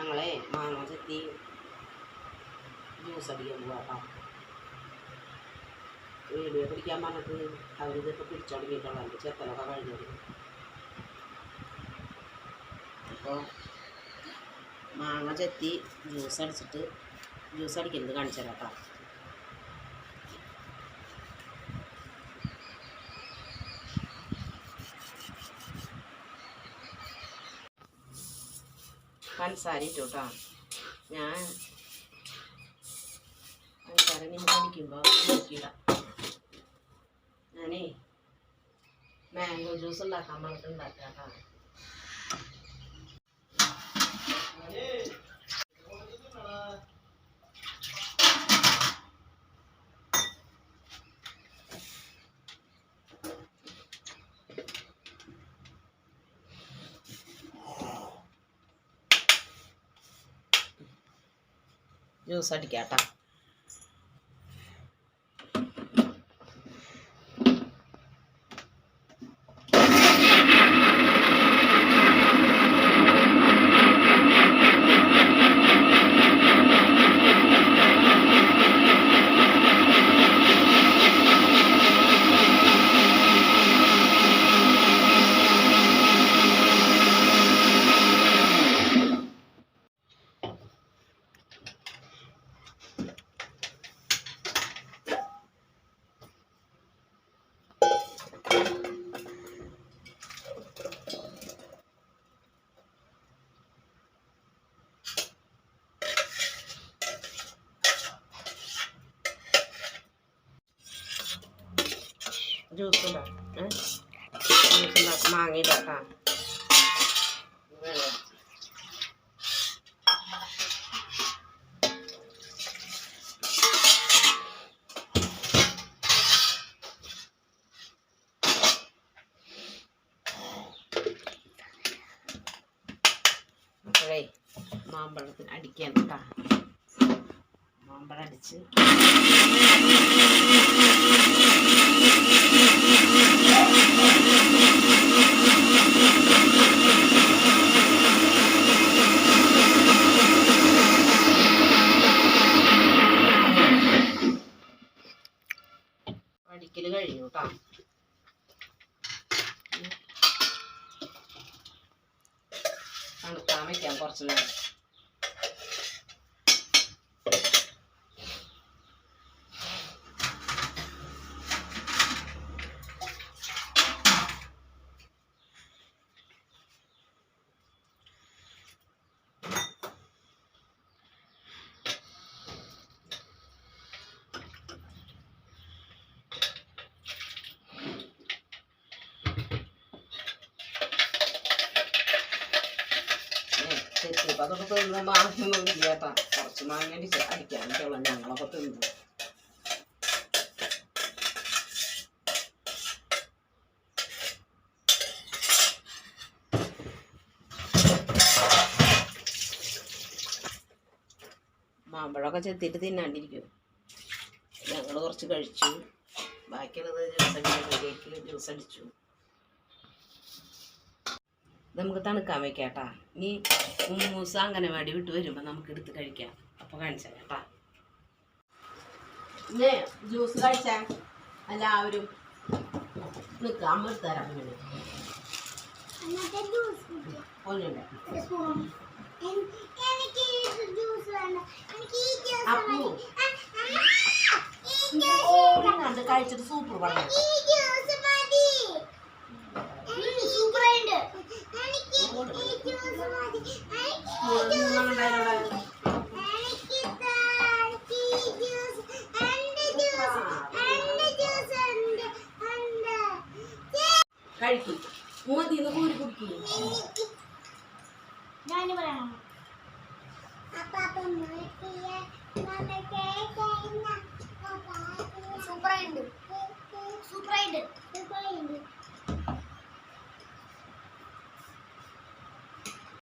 ഞങ്ങളെ മാങ്ങ ചെത്തി ജ്യൂസ് അടിക്കാൻ പോകാം. വീഡിയോ പിടിക്കാൻ പറഞ്ഞിട്ട് അവരിതൊക്കെ പിടിച്ചടങ്ങിയിട്ടുള്ളതാണ്, ചെത്തലൊക്കെ കഴിഞ്ഞത്. അപ്പോൾ മാങ്ങ ചെത്തി ജ്യൂസ് അടിക്കുന്നത് കാണിച്ചു തരാം കേട്ടോ. പഞ്ചസാര ഇട്ടു കേട്ടോ. ഞാൻ പഞ്ചസാര നിങ്ങൾ അടിക്കുമ്പോൾ നോക്കിയില്ല. ഞാനേ മാംഗോ ജ്യൂസ് ഉണ്ടാക്കാൻ പറഞ്ഞിട്ട് ഉണ്ടാക്കാം കേട്ടോ. ജ്യൂസ് അടിക്കാം കേട്ടോ. ജ്യൂസ് ഉണ്ടാക്കും മാങ്ങ ഇടാം. അപ്പോഴേ മാമ്പഴത്തിന് അടിക്കാൻ കേട്ടോ. മാമ്പഴം അടിച്ച് അടിക്കൽ കഴിഞ്ഞു കേട്ടോ. തണുക്കാൻ വയ്ക്കാം കുറച്ച് നേരം. ചെത്തിയപ്പോൾ അതൊക്കെ തിന്ന് മാങ്ങൊന്നും ഇല്ല കേട്ടോ. കുറച്ച് മാങ്ങ അടിക്കാനൊക്കെയുള്ള ഞങ്ങളൊക്കെ തിന്നു. മാമ്പഴമൊക്കെ ചെത്തിയിട്ട് തിന്നാണ്ടിരിക്കും. ഞങ്ങൾ കുറച്ച് കഴിച്ചു, ബാക്കിയുള്ളത് ജ്യൂസ് അടിച്ചു. നമുക്ക് തണുക്കാൻ വയ്ക്കാം കേട്ടോ. ഇനി മൂസ അംഗനവാടി വിട്ട് വരുമ്പോൾ നമുക്ക് എടുത്ത് കഴിക്കാം. അപ്പോൾ കാണിച്ചു തരാം കേട്ടോ. ഇന്നേ ജ്യൂസ് കഴിച്ചാൽ എല്ലാവരും നിൽക്കുക. അമ്മ എടുത്ത് തരാം. അപ്പൂ കഴിച്ചിട്ട് സൂപ്പർ പറഞ്ഞു. കഴിക്കും മതിന്ന് കൂടി കുടിക്കും. സൂപ്പറായിട്ടുണ്ട്.